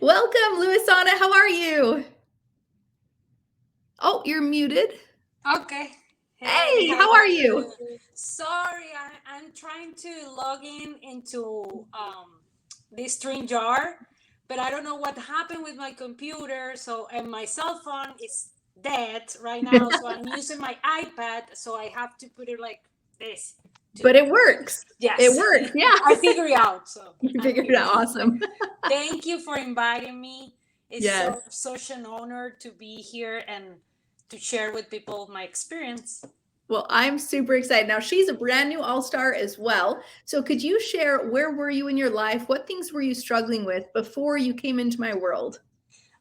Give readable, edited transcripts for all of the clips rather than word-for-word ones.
Welcome, Luissana. How are you? Oh, you're muted. Okay. Hey, Hey, how how are are you? you? Sorry, I'm trying to log in into this string jar, but I don't know what happened with my computer. So, and my cell phone is dead right now. So I'm using my iPad. So I have to put it like this. To But it works. It yes, works. Yeah. I figure it out. So You I'm figured it here. out. Awesome. Thank you for inviting me. It's Yes. such an honor to be here and to share with people my experience. Well, I'm super excited. Now, she's a brand new all star as well. So, could you share where were you in your life? What things were you struggling with before you came into my world?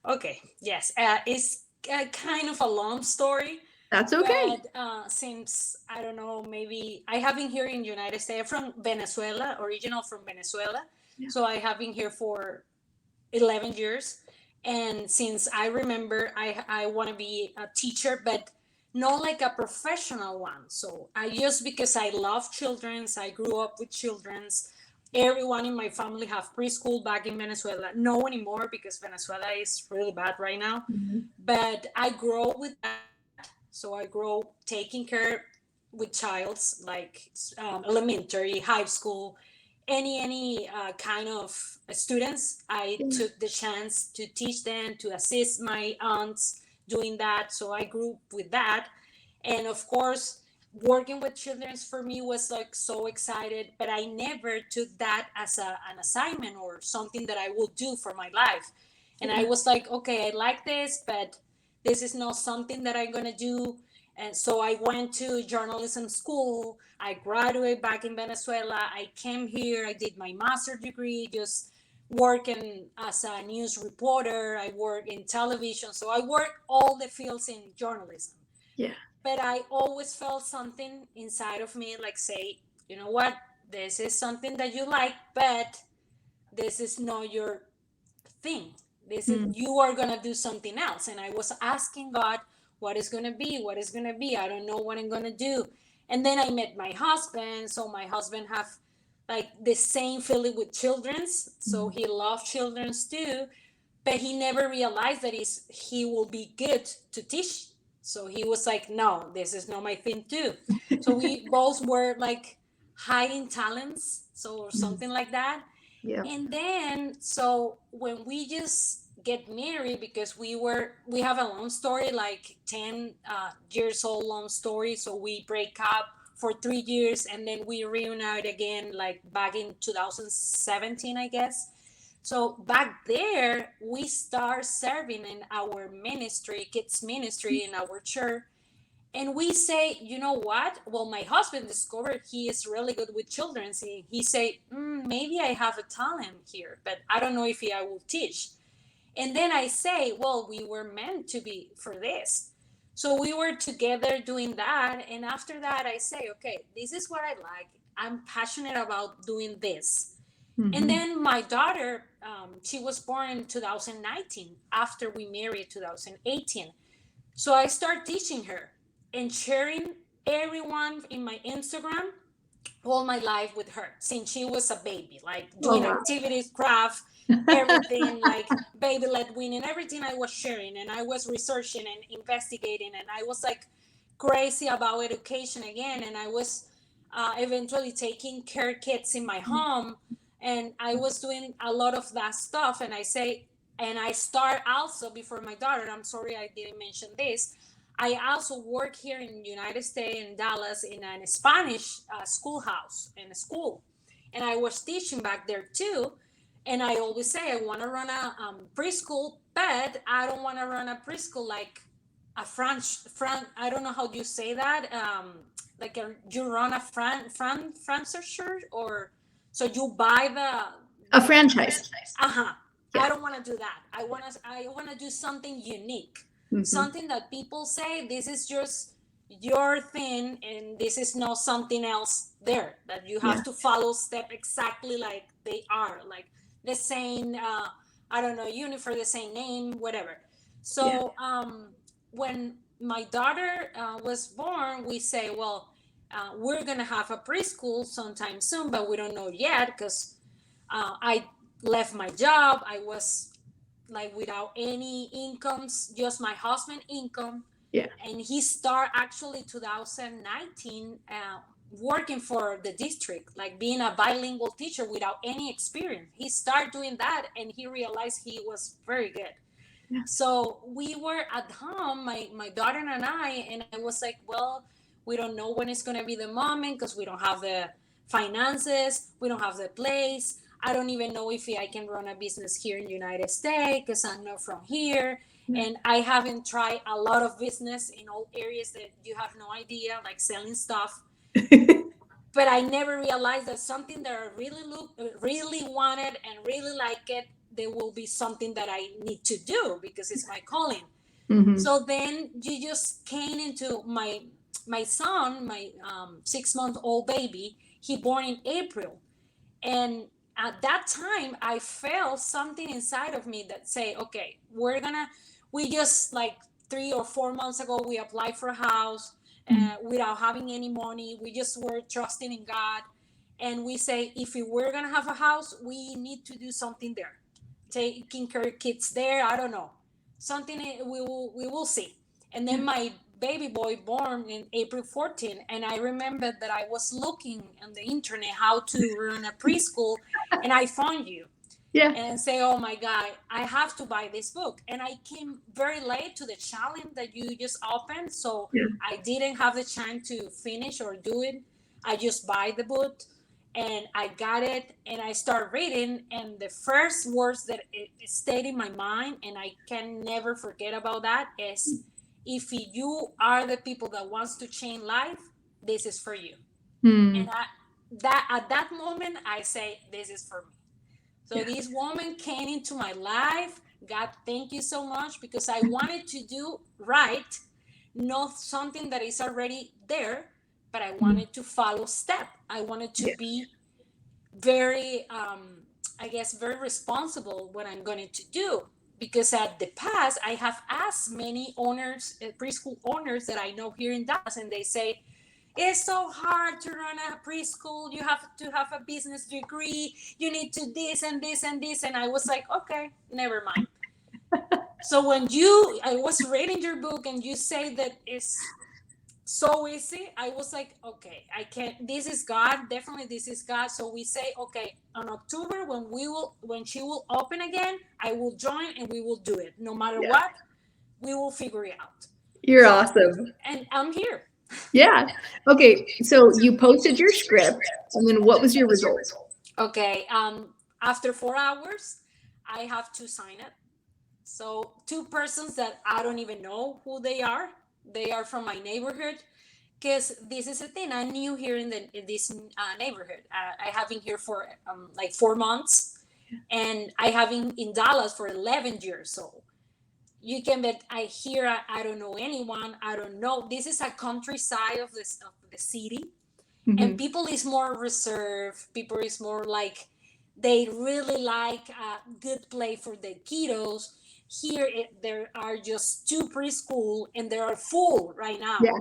Okay, yes, it's kind of a long story, That's okay. but since I don't know, maybe I have been here in the United States. I'm from Venezuela, original from Venezuela, Yeah. so I have been here for 11 years, and since I remember, I want to be a teacher, but not like a professional one. So I just because I love children's, I grew up with children's. Everyone in my family have preschool back in Venezuela. No anymore because Venezuela is really bad right now. Mhm. But I grow with that. So I grow taking care with childs like elementary, high school, any kind of students. I Yeah. took the chance to teach them, to assist my aunts doing that. So I grew with that, and of course working with children for me was like so excited, but I never took that as an assignment or something that I will do for my life. And I Yeah. was like, okay, I like this, but this is not something that I'm gonna do. And so I went to journalism school. I graduated back in Venezuela. I came here. I did my master's degree, just working as a news reporter. I work in television. So I work all the fields in journalism. Yeah. But I always felt something inside of me like say, you know what, this is something that you like, but this is not your thing. This is Mm. you are gonna do something else. And I was asking God, what is gonna be? What is gonna be? I don't know what I'm gonna do. And then I met my husband. So my husband have like the same feeling with children's. So Mm. he loved children's too, but he never realized that he will be good to teach. So he was like, no, this is not my thing too. So we both were like hiding talents, so or Mm. something like that. Yeah. And then so when we just get married, because we have a long story, like 10 years old long story. So we break up for 3 years and then we reunite again like back in 2017, I guess. So back there, we start serving in our ministry, kids ministry in our church. And we say, you know what? Well, my husband discovered he is really good with children. He say, maybe I have a talent here, but I don't know if I will teach. And then I say, well, we were meant to be for this. So we were together doing that. And after that, I say, okay, this is what I like. I'm passionate about doing this. And Mhm. then my daughter, she was born in 2019 after we married 2018. So I start teaching her and sharing everyone in my Instagram all my life with her since she was a baby, like Oh, doing wow. activities, craft, everything, like baby led winning, everything I was sharing and I was researching and investigating and I was like crazy about education again. And I was eventually taking care kids in my home and I was doing a lot of that stuff. And I say, and I start also before my daughter, I'm sorry I didn't mention this, I also work here in the United States in Dallas in a Spanish schoolhouse in a school, and I was teaching back there too. And I always say I want to run a preschool, but I don't want to run a preschool like a French. I don't know how you say that. Like you run a franchise or so you buy A the franchise. uh-huh. I Yeah. don't want to do that. I want to do something unique, Mhm. something that people say this is just your thing and this is not something else there that you Yeah. have to follow step exactly like they are, like the same I don't know, uniform, the same name, whatever. Yeah. So when my daughter was born, we say, well, we're gonna have a preschool sometime soon, but we don't know yet because I left my job. I was like without any incomes, just my husband income. Yeah. And he started actually 2019 working for the district, like being a bilingual teacher without any experience. He started doing that and he realized he was very good. Yeah. So we were at home, my daughter and I was like, well, we don't know when it's going to be the moment because we don't have the finances, we don't have the place. I don't even know if I can run a business here in the United States because I'm not from here. Yeah. And I haven't tried a lot of business in all areas that you have no idea, like selling stuff. But I never realized that something that I really wanted and really like it, there will be something that I need to do because it's my calling. Mm-hmm. So then you just came into my son, my 6 month old baby. He born in April, and at that time I felt something inside of me that say, okay, we just like 3 or 4 months ago we applied for a house without having any money. We just were trusting in God, and we say if we're gonna have a house, we need to do something there, taking care of kids there. I don't know, something we will see. And then my baby boy born in April 14, and I remember that I was looking on the internet how to run a preschool, and I found you Yeah. and say, oh my God, I have to buy this book. And I came very late to the challenge that you just opened, so Yeah. I didn't have the chance to finish or do it. I just buy the book and I got it and I start reading, and the first words that it stayed in my mind and I can never forget about that is, if you are the people that wants to change life, this is for you. Hmm. And that at that moment I say, this is for me. So Yeah. this woman came into my life. God, thank you so much, because I wanted to do right, not something that is already there, but I wanted to follow step. I wanted to Yeah. be very, I guess, very responsible what I'm going to do. Because at the past, I have asked many owners, preschool owners that I know here in Dallas, and they say, it's so hard to run a preschool. You have to have a business degree. You need to this and this and this. And I was like, okay, never mind. So when I was reading your book and you say that it's so easy, I was like, okay, I can't, this is God, definitely this is God. So we say, okay, on October, when she will open again, I will join and we will do it. No matter Yeah. what, we will figure it out. You're So, awesome. and I'm here. Yeah. Okay. So you posted your script, and then what was your result? Okay. After 4 hours, I have to sign it. So two persons that I don't even know who they are. They are from my neighborhood, because this is a thing. I'm new here in this neighborhood. I have been here for like 4 months, and I have been in Dallas for 11 years. So you can bet I don't know anyone. I don't know. This is a countryside of the city, and Mm-hmm. people is more reserved. People is more like, they really like a good play for the kiddos. Here there are just two preschool and they are full right now. Yeah.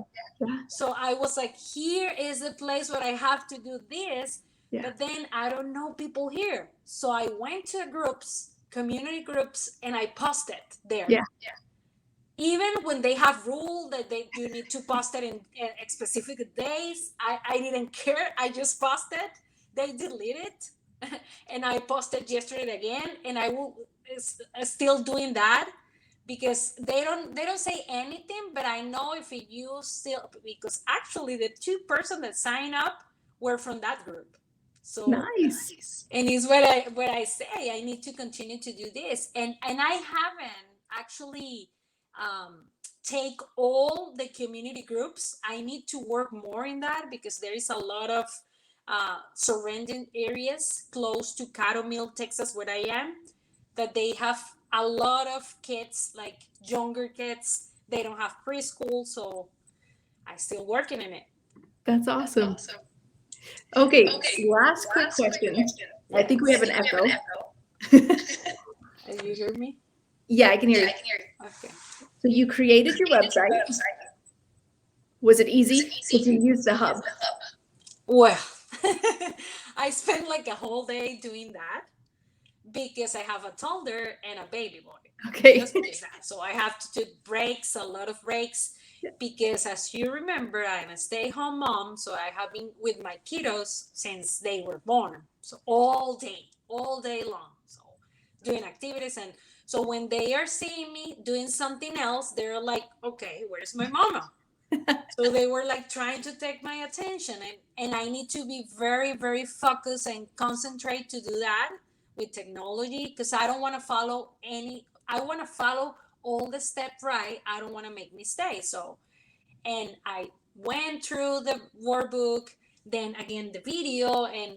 Yeah. So I was like, here is a place where I have to do this. Yeah. But then I don't know people here, so I went to groups, community groups, and I posted there. Yeah. Even when they have rule that you need to post it in specific days, I didn't care. I just posted. They delete it, and I posted yesterday again, and I will still doing that, because they don't say anything. But I know if you still, because actually the two person that sign up were from that group. So, Nice. and it's what I say, I need to continue to do this, and I haven't actually um, take all the community groups. I need to work more in that, because there is a lot of surrounding areas close to Cattle Mill, Texas, where I am, that they have a lot of kids, like younger kids. They don't have preschool, so I still working in it. That's awesome. Okay. Last quick question. I think we have an echo. You hear me? Yeah, I can hear you. Okay. So you created your website. Was it easy? Did you use the hub? Well, I spent like a whole day doing that, because I have a toddler and a baby boy. Okay. Just because that. So I have to do breaks, a lot of breaks, because as you remember, I'm a stay-home mom. So I have been with my kiddos since they were born. So all day long. So doing activities. And so when they are seeing me doing something else, they're like, okay, where's my mama? So they were like trying to take my attention, and I need to be very, very focused and concentrate to do that with technology, because I don't want to follow I want to follow all the steps right. I don't want to make mistakes. So, and I went through the workbook, then again the video, and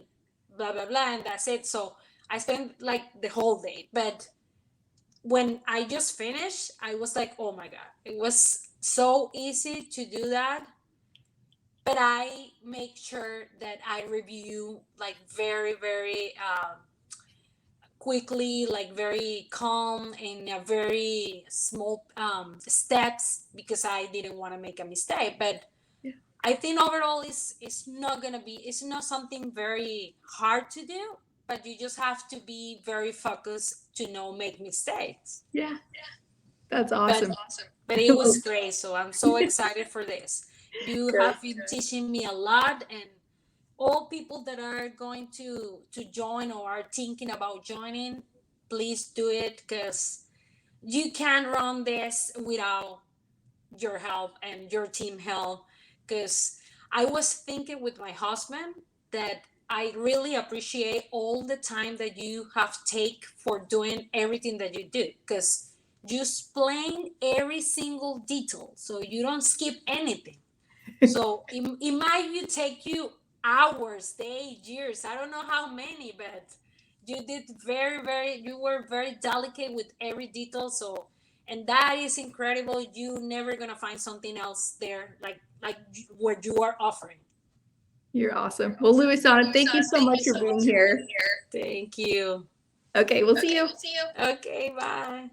blah blah blah, and that's it. So I spent like the whole day. But when I just finished, I was like, oh my god, it was so easy to do that. But I make sure that I review like very, very quickly, like very calm, in a very small steps, because I didn't want to make a mistake. But Yeah. I think overall it's not gonna be, it's not something very hard to do, but you just have to be very focused to not make mistakes. Yeah. That's But awesome. but it was great. So I'm so excited for this. You Good. have been teaching me a lot, and all people that are going to join or are thinking about joining, please do it, because you can't run this without your help and your team help. Because I was thinking with my husband that I really appreciate all the time that you have take for doing everything that you do, because you explain every single detail, so you don't skip anything. So it might you take you hours, days, years, I don't know how many, but you did very, very, you were very delicate with every detail. So, and that is incredible. You never gonna find something else there like what you are offering. You're awesome. Well, Luissana, thank you so much for being here. Thank you. Okay, we'll see you. Okay, bye.